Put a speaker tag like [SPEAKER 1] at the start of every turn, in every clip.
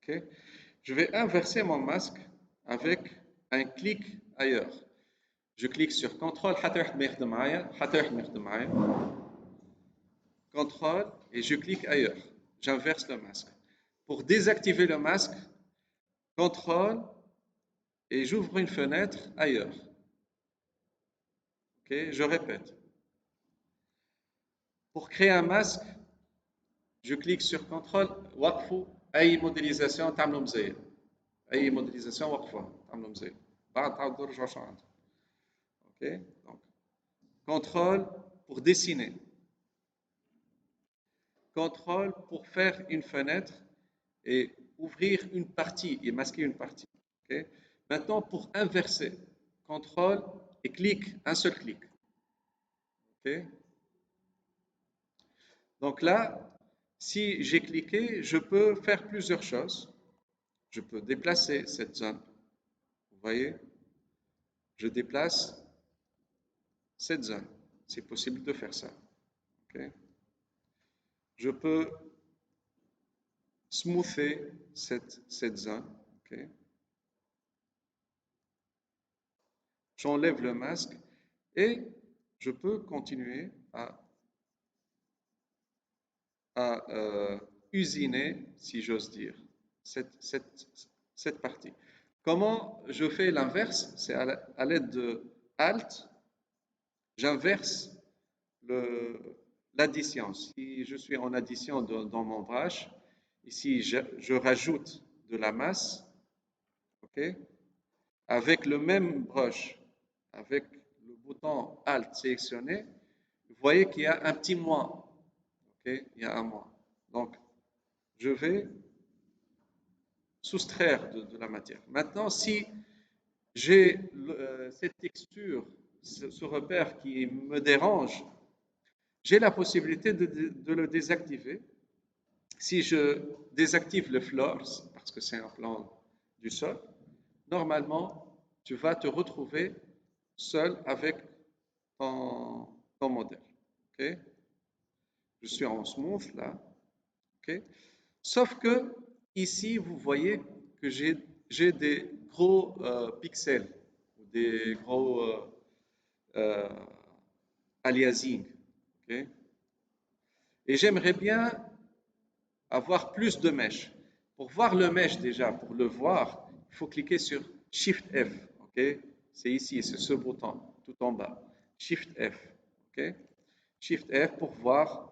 [SPEAKER 1] Ok. Je vais inverser mon masque avec un clic ailleurs. Je clique sur CTRL contrôle et je clique ailleurs. J'inverse le masque. Pour désactiver le masque, contrôle et j'ouvre une fenêtre ailleurs. Ok, je répète. Pour créer un masque, je clique sur contrôle, وقفوا أي modélisation تعملوا مزيان. أي modélisation وقفوها تعملوا مزيان. بعد تعاودوا ترجعوا شو عندكم. Ok, donc contrôle pour dessiner. Contrôle pour faire une fenêtre et ouvrir une partie et masquer une partie. Ok. Maintenant, pour inverser, contrôle et clic, un seul clic. Ok. Donc là, si j'ai cliqué, je peux faire plusieurs choses. Je peux déplacer cette zone. Vous voyez, je déplace cette zone. C'est possible de faire ça. Ok. Je peux smoother cette zone. Ok. J'enlève le masque et je peux continuer à usiner, si j'ose dire, cette partie. Comment je fais l'inverse? C'est à l'aide de Alt, j'inverse l'addition. Si je suis en addition dans mon brush, ici je rajoute de la masse, ok, avec le même brush, avec le bouton Alt sélectionné, vous voyez qu'il y a un petit moins, ok, il y a un moins. Donc, je vais soustraire de la matière. Maintenant, si j'ai cette texture, ce repère qui me dérange, j'ai la possibilité de le désactiver. Si je désactive le floors, parce que c'est un plan du sol, normalement, tu vas te retrouver seul avec ton modèle. Okay. Je suis en smooth là. Okay. Sauf que ici, vous voyez que j'ai des gros pixels, des gros euh, aliasing. Okay. Et j'aimerais bien avoir plus de mèches. Pour voir le mesh déjà, pour le voir, il faut cliquer sur Shift F. Okay. C'est ici, c'est ce bouton tout en bas. Shift F. Okay. Shift F pour voir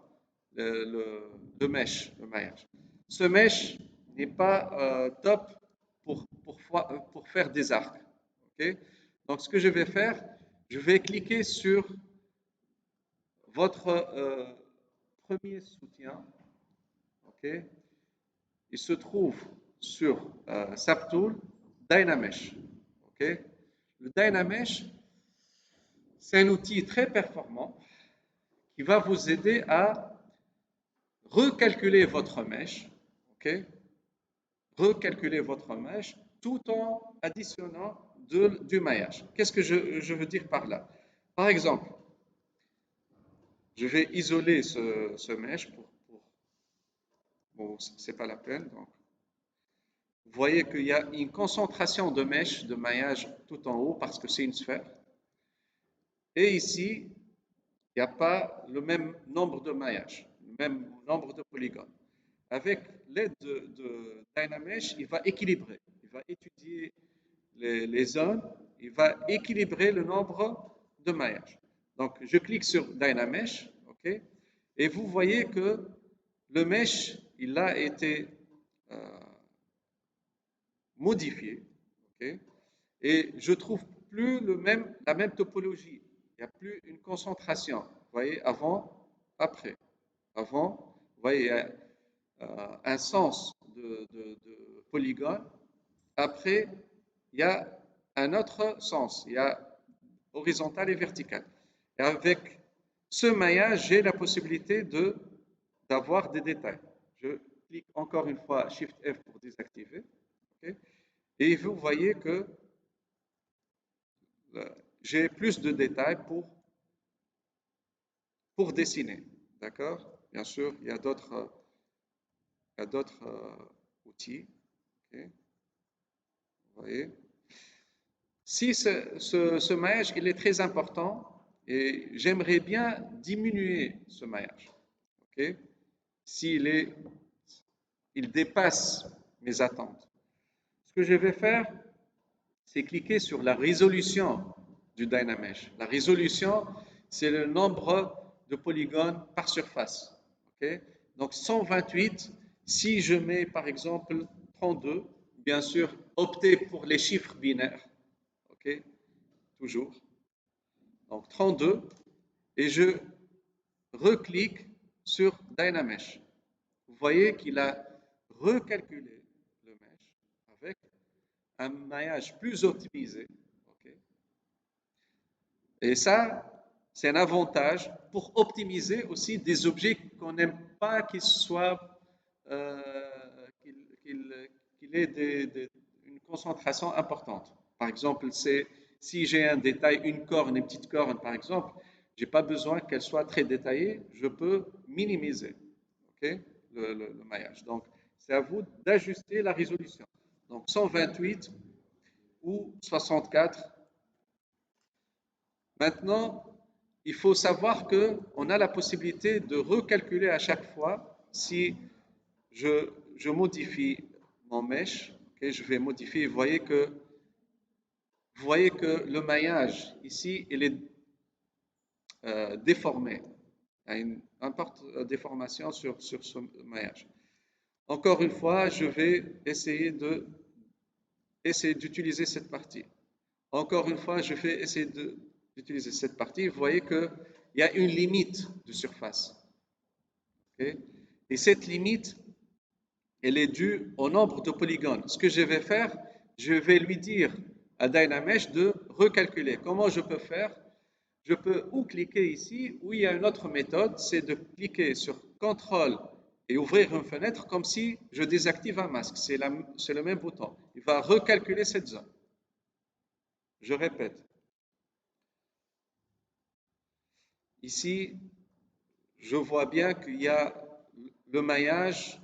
[SPEAKER 1] le mesh, le maillage. Ce mesh n'est pas top pour faire des arcs. Okay. Donc, ce que je vais faire, je vais cliquer sur votre premier soutien. Okay. Il se trouve sur Subtool, Dynamesh. Okay. Le Dynamesh, c'est un outil très performant qui va vous aider à recalculer votre mèche, okay, recalculer votre mèche tout en additionnant du maillage. Qu'est-ce que je veux dire par là? Par exemple, je vais isoler ce mèche bon, c'est pas la peine. Donc, vous voyez qu'il y a une concentration de mèche, de maillage tout en haut parce que c'est une sphère. Et ici, il n'y a pas le même nombre de maillages, le même nombre de polygones. Avec l'aide de Dynamesh, il va équilibrer, il va étudier les zones, il va équilibrer le nombre de maillages. Donc, je clique sur Dynamesh, ok, et vous voyez que le mesh, il a été euh, modifié, ok, et je trouve plus la même topologie. Il n'y a plus une concentration. Vous voyez, avant, après. Avant, vous voyez, il y a un sens de polygone. Après, il y a un autre sens. Il y a horizontal et vertical. Et avec ce maillage, j'ai la possibilité d'avoir des détails. Je clique encore une fois Shift F pour désactiver. Okay. Et vous voyez que j'ai plus de détails pour dessiner. D'accord? Bien sûr, il y a d'autres outils. Ok, vous voyez? Si ce maillage, il est très important et j'aimerais bien diminuer ce maillage. Ok, s'il est, il dépasse mes attentes. Ce que je vais faire, c'est cliquer sur la résolution du Dynamesh. La résolution, c'est le nombre de polygones par surface. Ok, donc 128, si je mets par exemple 32, bien sûr, optez pour les chiffres binaires. Ok, toujours. Donc 32, et je reclique sur Dynamesh. Vous voyez qu'il a recalculé le mesh avec un maillage plus optimisé. Okay. Et ça, c'est un avantage pour optimiser aussi des objets qu'on n'aime pas qu'ils soient, euh, qu'il ait une concentration importante. Par exemple, si j'ai un détail, une corne, une petite corne par exemple, je n'ai pas besoin qu'elle soit très détaillée, je peux minimiser okay, le maillage. Donc, c'est à vous d'ajuster la résolution. Donc, 128 ou 64. Maintenant, il faut savoir qu'on a la possibilité de recalculer à chaque fois si je modifie mon mesh. Okay, je vais modifier. Vous voyez que le maillage ici, il est déformé. Il y a une importante déformation sur ce maillage. Encore une fois, je vais essayer d'utiliser cette partie. Encore une fois, je vais essayer d'utiliser cette partie. Vous voyez qu'il y a une limite de surface. Okay? Et cette limite, elle est due au nombre de polygones. Ce que je vais faire, je vais lui dire à Dynamesh de recalculer. Comment je peux faire? Je peux ou cliquer ici, ou il y a une autre méthode, c'est de cliquer sur CTRL et ouvrir une fenêtre comme si je désactive un masque. C'est le même bouton. Il va recalculer cette zone. Je répète. Ici, je vois bien qu'il y a le maillage,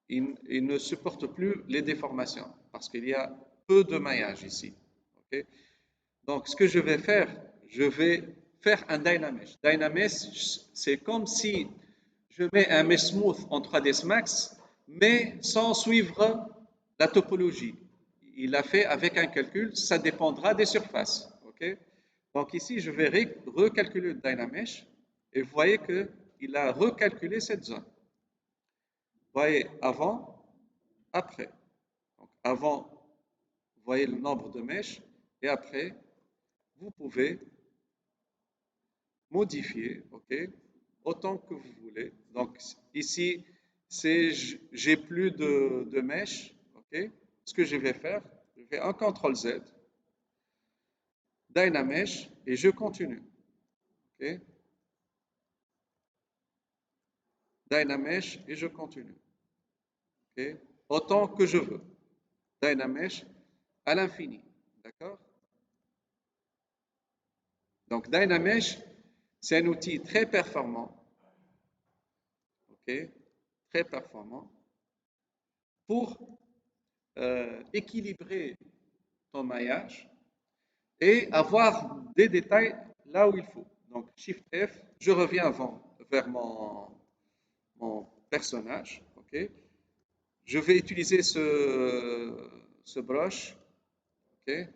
[SPEAKER 1] il ne supporte plus les déformations parce qu'il y a peu de maillage ici. Okay? Donc, ce que je vais faire, je vais faire un Dynamesh. Dynamesh, c'est comme si je mets un mesh smooth en 3ds Max, mais sans suivre la topologie. Il a fait avec un calcul, ça dépendra des surfaces. Okay? Donc ici, je vais recalculer le Dynamesh et vous voyez qu'il a recalculé cette zone. Vous voyez avant, après. Donc avant, vous voyez le nombre de mèches et après, vous pouvez modifier, ok, autant que vous voulez. Donc ici, j'ai plus de mèches, ok. Ce que je vais faire, je fais un CTRL Z, Dynamesh et je continue, ok. Dynamesh et je continue, ok. Autant que je veux. Dynamesh à l'infini, d'accord. Donc Dynamesh, c'est un outil très performant, ok, très performant pour équilibrer ton maillage et avoir des détails là où il faut. Donc Shift F, je reviens vers mon personnage, ok. Je vais utiliser ce brush, ok.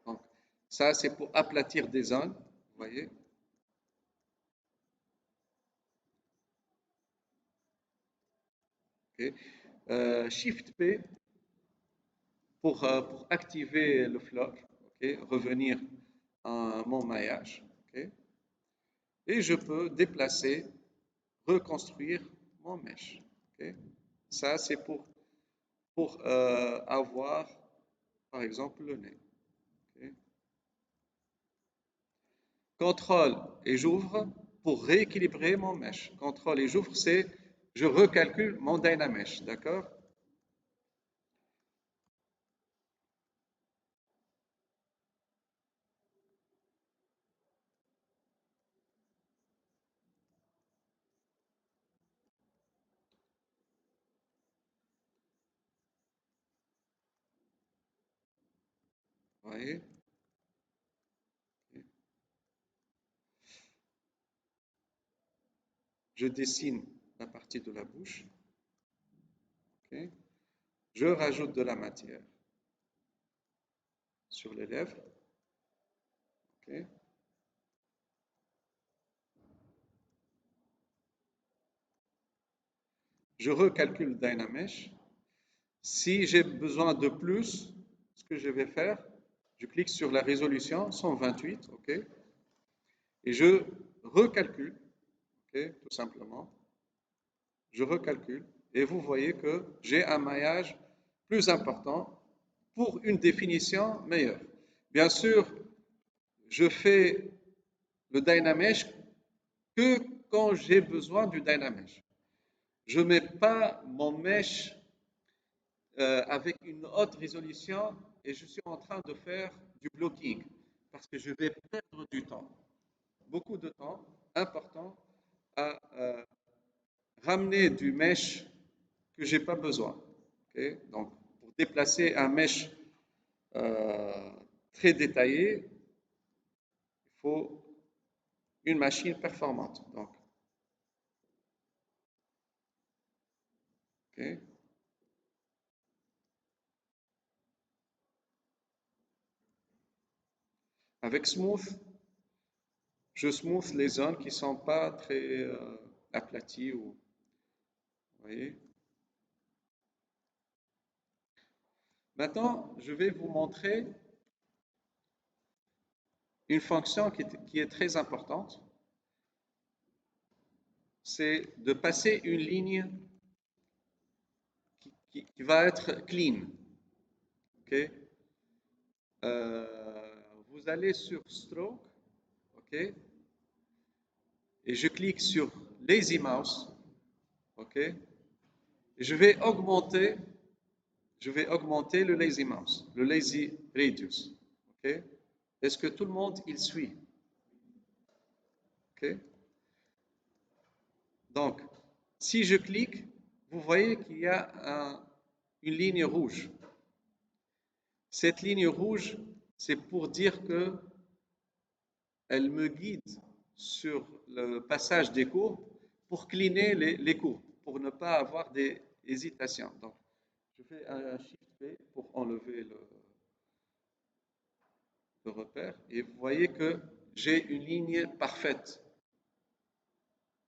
[SPEAKER 1] Donc ça c'est pour aplatir des zones, vous voyez. Okay. Shift P pour activer le flock, okay, revenir à mon maillage. Okay, et je peux déplacer, reconstruire mon mesh. Okay. Ça, c'est pour avoir, par exemple, le nez. Okay. Contrôle et j'ouvre pour rééquilibrer mon mesh. Contrôle et j'ouvre, c'est je recalcule mon Dynamesh. D'accord. voyez? Je dessine la partie de la bouche. Ok. Je rajoute de la matière sur les lèvres. Ok. Je recalcule Dynamesh. Si j'ai besoin de plus, ce que je vais faire, je clique sur la résolution 128, ok, et je recalcule, ok, tout simplement. Je recalcule et vous voyez que j'ai un maillage plus important pour une définition meilleure. Bien sûr, je fais le Dynamesh que quand j'ai besoin du Dynamesh. Je ne mets pas mon mesh avec une haute résolution et je suis en train de faire du blocking parce que je vais perdre du temps, beaucoup de temps important à ramener du mesh que j'ai pas besoin. Okay. Donc, pour déplacer un mesh euh, très détaillé, il faut une machine performante. Donc, okay. Avec Smooth, je smooth les zones qui ne sont pas très aplaties. Vous voyez. Maintenant, je vais vous montrer une fonction qui est très importante. C'est de passer une ligne qui va être clean. Okay. Vous allez sur Stroke, ok, et je clique sur Lazy Mouse, ok, et je vais augmenter le Lazy Mouse, le Lazy Radius, ok. Est-ce que tout le monde il suit, ok? Donc, si je clique, vous voyez qu'il y a une ligne rouge. Cette ligne rouge, c'est pour dire que elle me guide sur le passage des courbes pour cleaner les courbes, pour ne pas avoir des hésitations. Donc, je fais un Shift P pour enlever le repère et vous voyez que j'ai une ligne parfaite.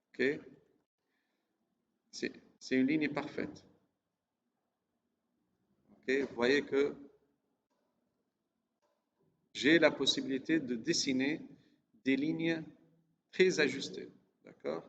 [SPEAKER 1] Ok. C'est une ligne parfaite. Ok. Vous voyez que j'ai la possibilité de dessiner des lignes très ajustées. D'accord?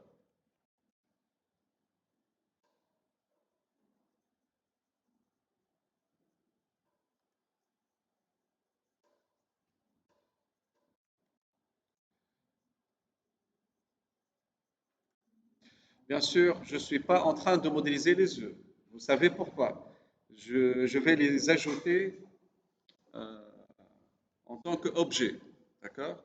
[SPEAKER 1] Bien sûr, je ne suis pas en train de modéliser les yeux. Vous savez pourquoi? Je vais les ajouter euh, en tant qu'objet. D'accord?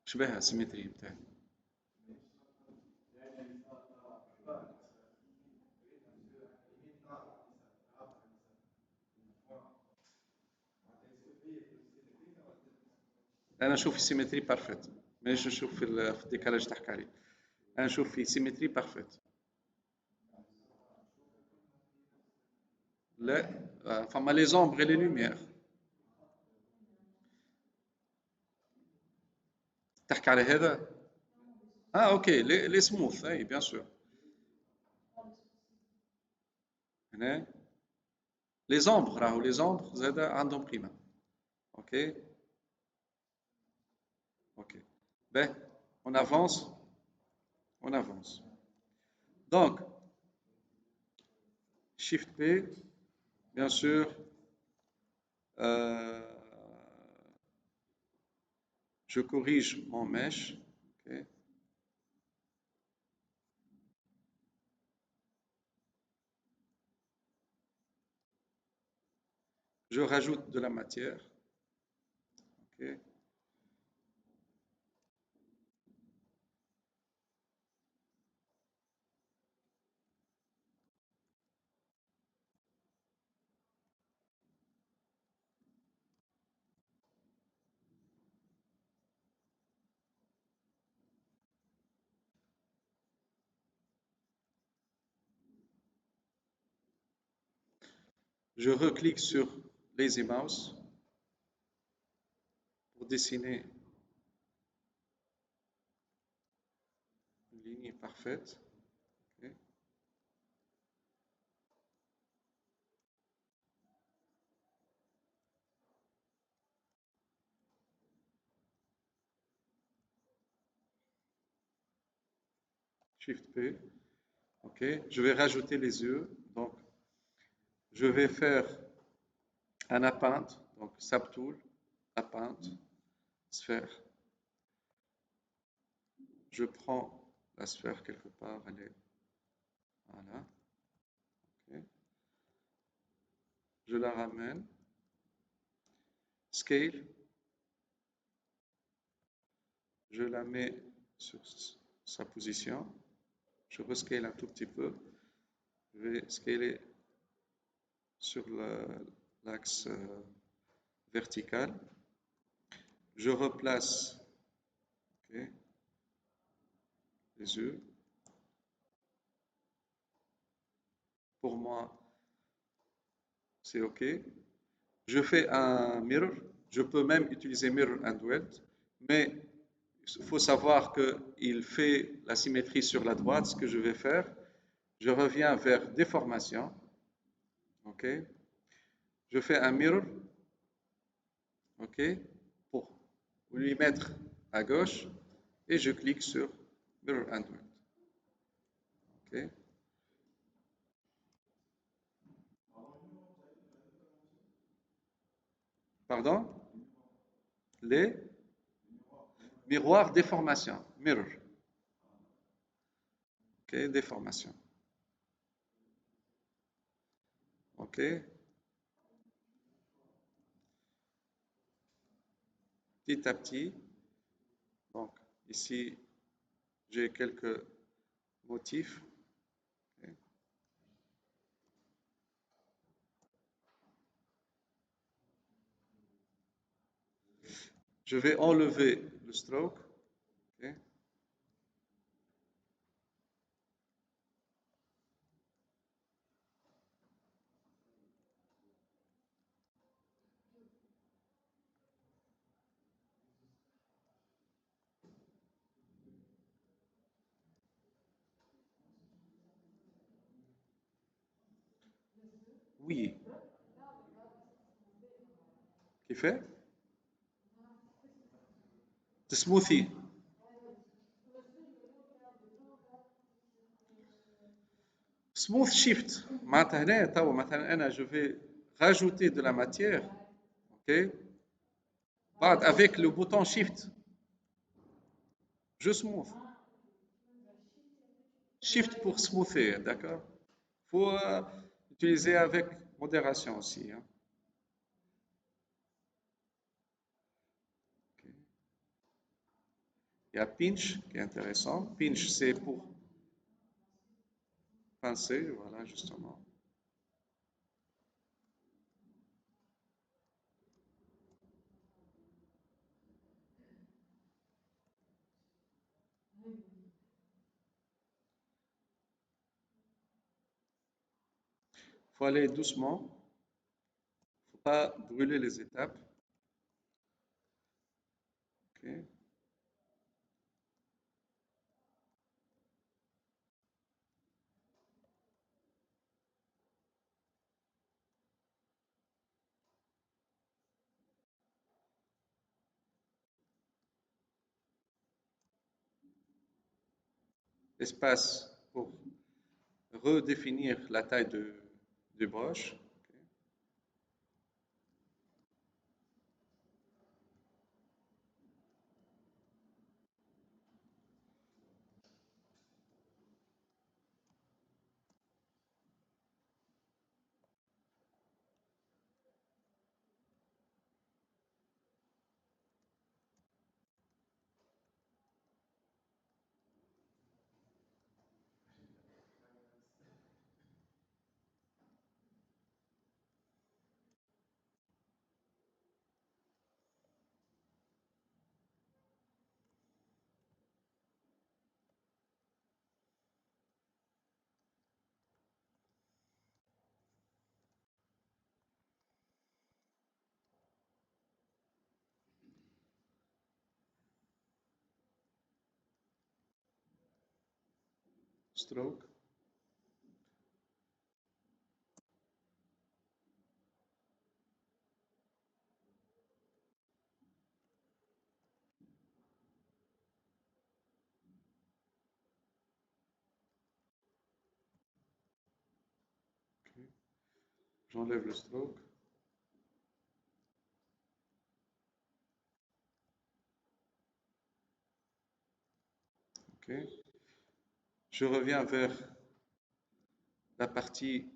[SPEAKER 1] شبه السيمتري بتاعي. انا اشوف السيمتري بارفيت مانيش نشوف في الديكالاج تحكي عليه. انا نشوف في سيمتري بارفيت. لا فما لي زومبر et les lumières. تحكي على هذا؟ اوكي لي سموث اي بيان سور. هنا لي زومبر راهو لي زومبر زاد عندهم قيمه. اوكي اوكي. Ben, on avance, on avance. Donc, Shift P, bien sûr, euh, je corrige mon mesh. Okay. Je rajoute de la matière. Okay. Je reclique sur Lazy Mouse pour dessiner une ligne parfaite. Ok. Shift P. Ok. Je vais rajouter les yeux. Donc, je vais faire un append. Donc, Subtool, append, sphère. Je prends la sphère quelque part. Elle est voilà. Ok. Je la ramène. Scale. Je la mets sur sa position. Je rescale un tout petit peu. Je vais scaler sur l'axe vertical. Je replace okay, les yeux. Pour moi, c'est OK. Je fais un mirror. Je peux même utiliser mirror and weld, mais il faut savoir qu'il fait la symétrie sur la droite. Ce que je vais faire, je reviens vers déformation. OK. Je fais un mirror. OK. Pour lui mettre à gauche et je clique sur mirror and weld. OK. Pardon? Les miroirs déformation. Mirror. OK. Déformation. OK. Petit à petit. Donc, ici, j'ai quelques motifs. OK. Je vais enlever le stroke. OK. Oui. Qui fait? The smoothie. Smooth shift. مثلا je vais rajouter de la matière. OK. Avec le bouton shift, je smooth. Shift pour smoother, d'accord? Faut utiliser avec modération aussi, hein. OK. Il y a pinch qui est intéressant. Pinch, c'est pour pincer, voilà, justement. Il faut aller doucement. Il ne faut pas brûler les étapes. OK. Espace pour redéfinir la taille du brush. OK. stroke. Ok. J'enlève le stroke. Ok. Je reviens vers la partie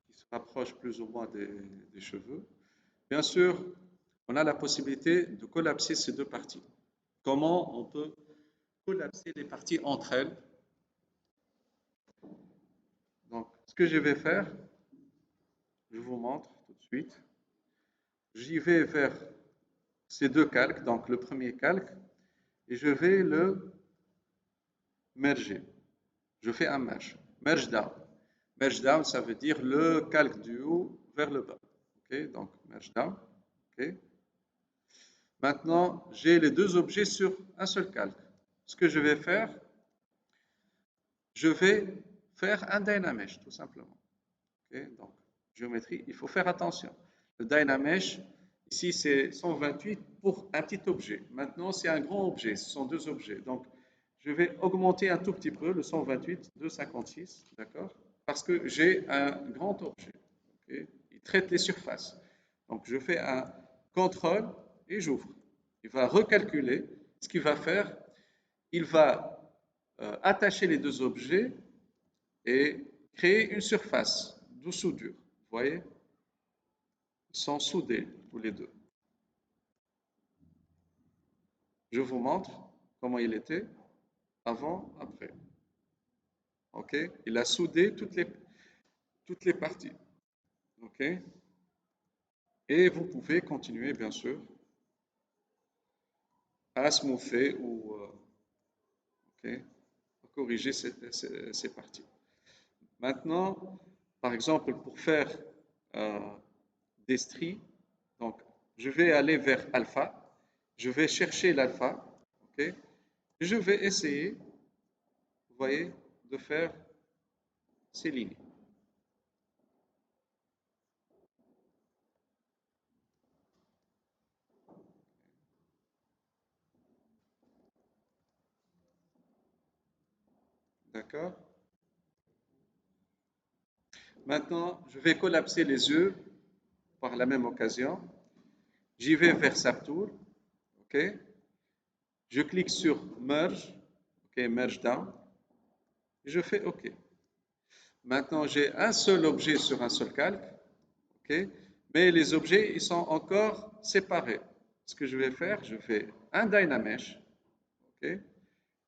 [SPEAKER 1] qui se rapproche plus ou moins des cheveux. Bien sûr, on a la possibilité de collapser ces deux parties. Comment on peut collapser les parties entre elles? Donc, ce que je vais faire, je vous montre tout de suite. J'y vais vers ces deux calques, donc le premier calque, et je vais le merger. Je fais un merge. Merge down. Merge down, ça veut dire le calque du haut vers le bas. Ok, donc merge down. Ok. Maintenant, j'ai les deux objets sur un seul calque. Ce que je vais faire, je vais faire un Dynamesh, tout simplement. Ok, donc, géométrie, il faut faire attention. Le Dynamesh, ici, c'est 128 pour un petit objet. Maintenant, c'est un grand objet, ce sont deux objets. Donc, je vais augmenter un tout petit peu le 128 de 56, d'accord? Parce que j'ai un grand objet. Ok, il traite les surfaces. Donc, je fais un contrôle et j'ouvre. Il va recalculer. Ce qu'il va faire, il va attacher les deux objets et créer une surface de soudure. Vous voyez? Ils sont soudés tous les deux. Je vous montre comment il était avant, après. OK? Il a soudé toutes les parties. OK? Et vous pouvez continuer, bien sûr, à smoother ou OK, à corriger ces parties. Maintenant, par exemple, pour faire euh, des stries, donc je vais aller vers alpha, je vais chercher l'alpha, ok, et je vais essayer, vous voyez, de faire ces lignes. D'accord? Maintenant, je vais collapser les yeux par la même occasion. J'y vais vers Subtool, ok? Je clique sur Merge, ok, Merge Down, et je fais OK. Maintenant, j'ai un seul objet sur un seul calque, ok? Mais les objets, ils sont encore séparés. Ce que je vais faire, je fais un Dynamesh, ok?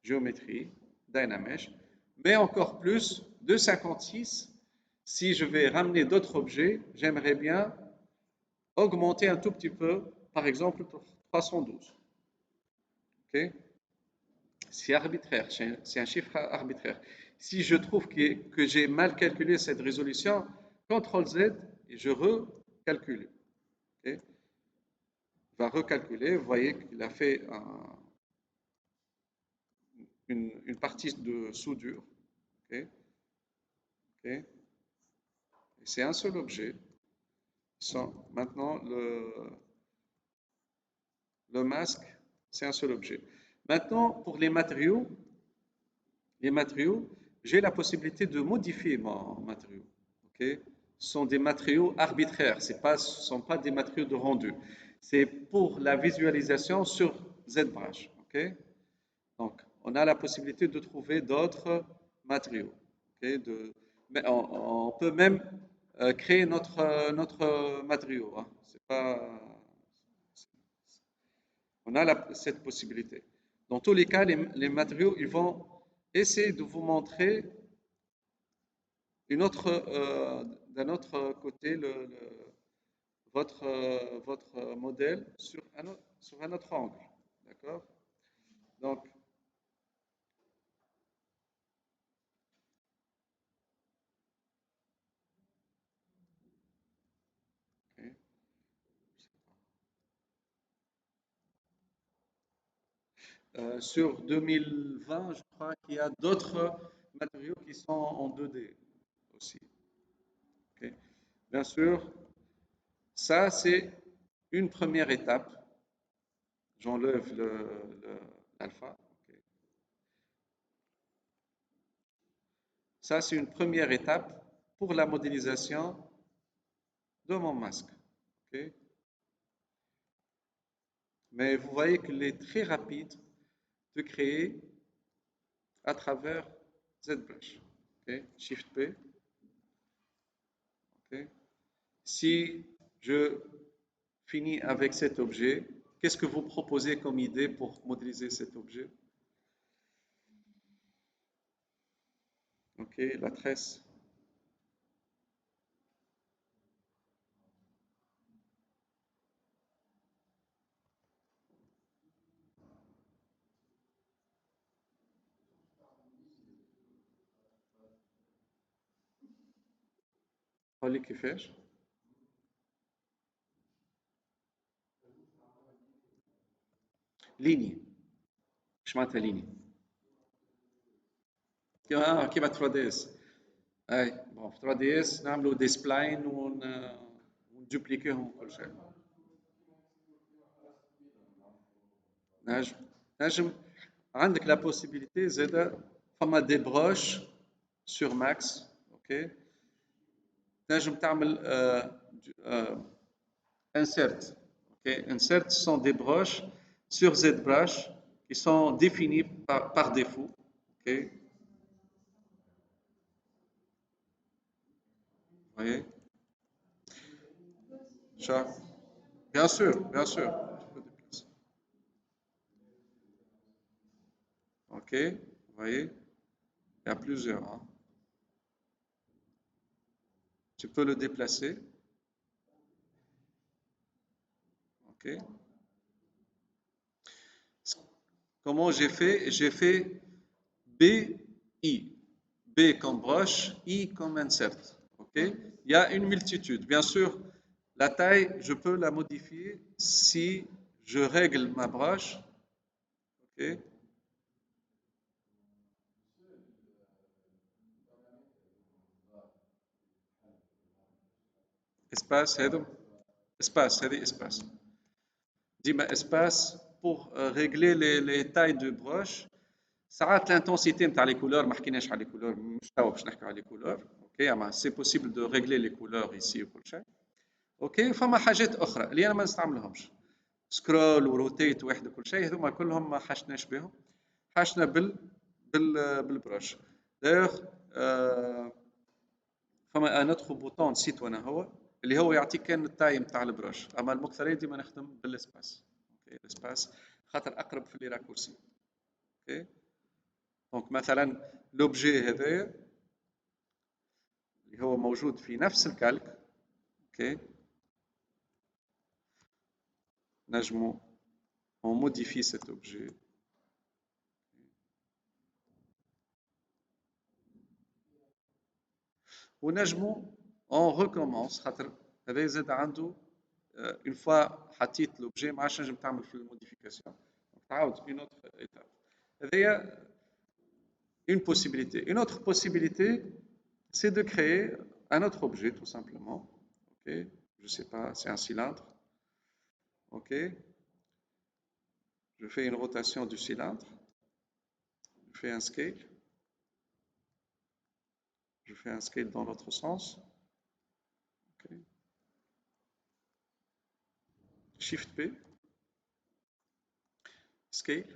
[SPEAKER 1] Géométrie, Dynamesh, mais encore plus, 256. Si je vais ramener d'autres objets, j'aimerais bien augmenter un tout petit peu, par exemple pour 312. Ok, c'est arbitraire, c'est un chiffre arbitraire. Si je trouve que j'ai mal calculé cette résolution, CTRL Z et je recalcule. Ok, il va recalculer, vous voyez qu'il a fait une partie de soudure. Ok, ok, c'est un seul objet. Maintenant, le masque, c'est un seul objet. Maintenant, pour les matériaux, j'ai la possibilité de modifier mon matériau. Ok, ce sont des matériaux arbitraires, ce ne sont pas des matériaux de rendu. C'est pour la visualisation sur ZBrush. Ok, donc, on a la possibilité de trouver d'autres matériaux. Ok, mais on peut même créer notre matériau. Hein. C'est pas, on a cette possibilité. Dans tous les cas, les matériaux, ils vont essayer de vous montrer d'un autre côté votre modèle sur un autre angle. D'accord? Donc, ok. Sur 2020, je crois qu'il y a d'autres matériaux qui sont en 2D aussi. Ok. Bien sûr, ça c'est une première étape. J'enlève l'alpha. Ok. Ça c'est une première étape pour la modélisation de mon masque. Ok. Mais vous voyez qu'il est très rapide de créer à travers ZBrush. Ok. Shift P. Ok. Si je finis avec cet objet, qu'est-ce que vous proposez comme idée pour modéliser cet objet? Ok, la tresse. قولي كيفاش؟ ليني. ايش معناتها ليني؟ كيما 3 دي اس. اي بون في 3 دي اس نعملوا دي سبلاين وندوبليكيهم كل شيء. نجم نجم عندك لا بوسيبيليتي زاده فما دي بروش سور ماكس. اوكي تنجم تعمل insert. Okay. Insert sont des broches sur ZBrush qui sont définies par défaut. Okay. Vous voyez? Ça. Bien sûr, bien sûr. Ok, vous voyez? Il y a plusieurs. Hein. Tu peux le déplacer. Ok. Comment j'ai fait? J'ai fait B, I. B comme broche, I comme insert. Ok. Il y a une multitude. Bien sûr, la taille, je peux la modifier si je règle ma broche. Ok. Espace, هذا espace, هذه espace. ديما espace pour régler les tailles de broche. ساعات l'intensité نتاع les couleurs ما حكيناش على les couleurs مش توا باش نحكيو على les couleurs. اوكي اما سي possible de régler les couleurs ici وكل شيء. اوكي فما حاجات اخرى اللي انا ما نستعملهمش. سكرول وروتيت واحد وكل شيء هذوما كلهم ما حشناش بهم. حشنا بالبروش. دايوغ فما ان اوتر بوطون نسيت وانا هو اللي هو يعطيك كان التايم تاع البروش اما المكثرين ديما نخدم بالاسباس. اوكي الاسباس خاطر اقرب في لي راكورسي. اوكي دونك مثلا لوبجي هذايا اللي هو موجود في نفس الكالك. اوكي نجمو on modifie cet objet. ونجمو on recommence خاطر هذا زاد عنده une fois حطيت لوبجي ما عادش نجم تعمل في الموديفيكاسيون تعاود une autre étape. هذايا une possibilité. Une autre possibilité, c'est de créer un autre objet, tout simplement. Ok, je sais pas, c'est un cylindre. Ok, je fais une rotation du cylindre. Je fais un scale. Je fais un scale dans l'autre sens. Ok. Shift P. Scale.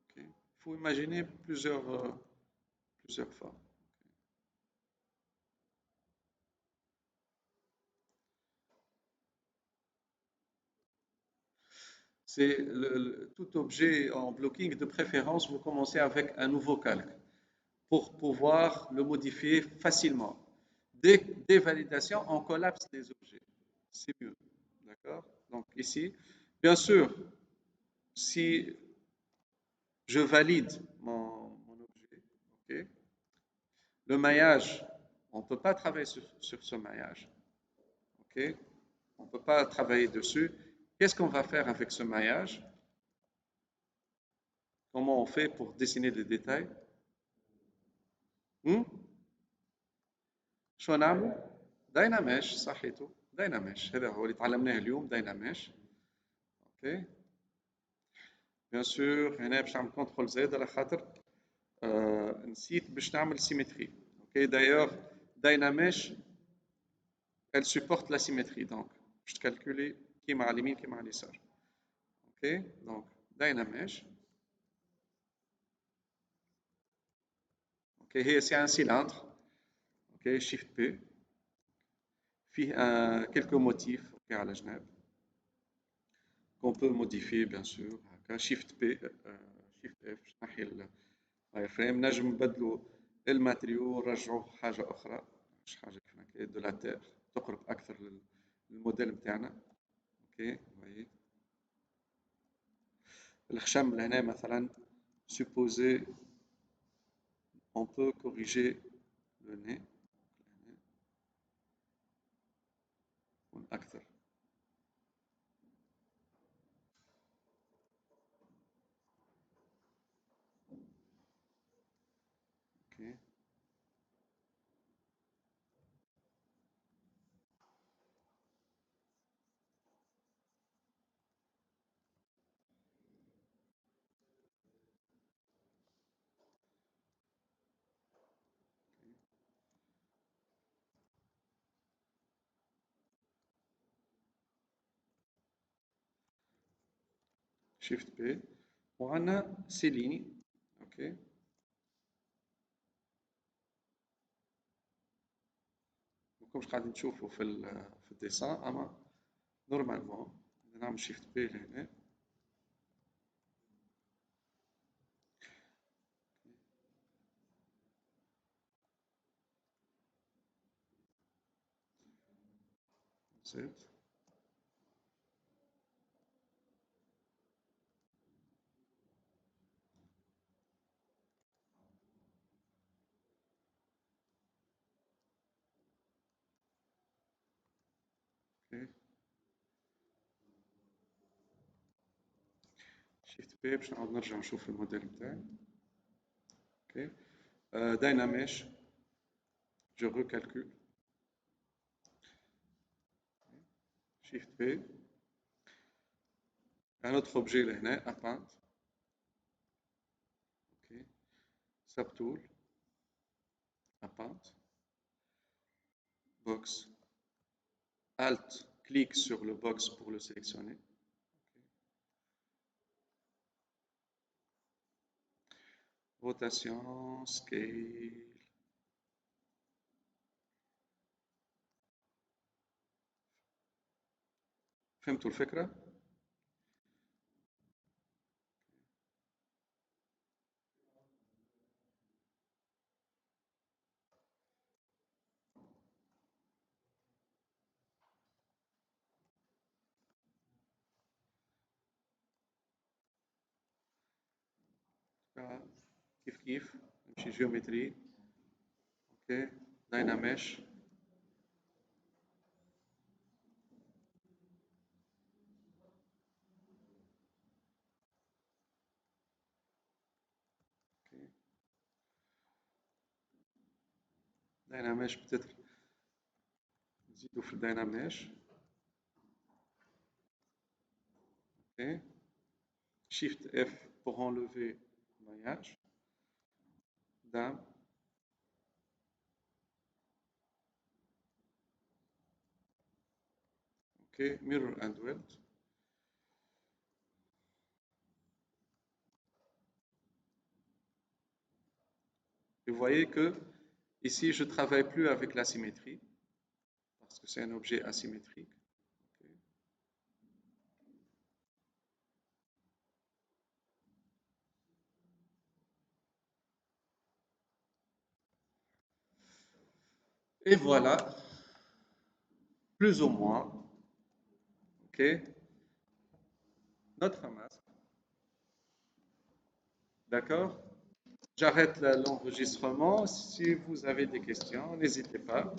[SPEAKER 1] Ok. Il faut imaginer plusieurs formes. C'est tout objet en blocking de préférence, vous commencez avec un nouveau calque pour pouvoir le modifier facilement. Dès validation, on collapse les objets. C'est mieux. D'accord? Donc ici, bien sûr, si je valide mon objet, ok, le maillage, on ne peut pas travailler sur ce maillage. Ok? On ne peut pas travailler dessus. Qu'est-ce qu'on va faire avec ce maillage? Comment on fait pour dessiner les détails? هم؟ شو نعمل؟ دايناميش صحيتو دايناميش هذا هو اللي تعلمناه اليوم دايناميش اوكي بيان سور هنا باش نعمل كونترول زاد على خاطر نسيت باش نعمل سيمتري اوكي دايوغ دايناميش elle supporte la symétrie donc باش تكالكولي كيما على اليمين كيما على اليسار اوكي دونك دايناميش اوكي هي سي ان سيلندر اوكي شيفت بي فيه quelques motifs اوكي على جناب qu'on peut modifier bien sûr هكا شيفت بي شيفت اف باش نحي الواير فريم نجم نبدلوا الماتريو ونرجعوه حاجه اخرى مش حاجه كيف هكا دو لا تير تقرب اكثر للموديل نتاعنا اوكي فوايي الخشم لهنا مثلا supposé on peut corriger le nez يكون اكثر اوكي شيفت بي وعندنا سي ليني اوكي ماكمش قاعدين تشوفوا في الديسان اما نورمالمون نعمل شيفت بي لهنا زد اوكي شيفت بي باش نعاود نرجع نشوف الموديل نتاعي اوكي دايناميش جو recalcule شيفت بي un autre objet لهنا appeint ok subtool appeint box alt clique sur le box pour le sélectionner okay. Rotation scale فهمتوا الفكرة؟ كيف كيف نمشي جيومتري اوكي دايناميش اوكي دايناميش بتتر نزيدو في الدايناميش اوكي شيفت اف pour enlever maillage dame ok mirror and weld et vous voyez que ici je travaille plus avec la symétrie parce que c'est un objet asymétrique okay. Et voilà plus ou moins ok notre masque d'accord. J'arrête l'enregistrement. Si vous avez des questions, n'hésitez pas.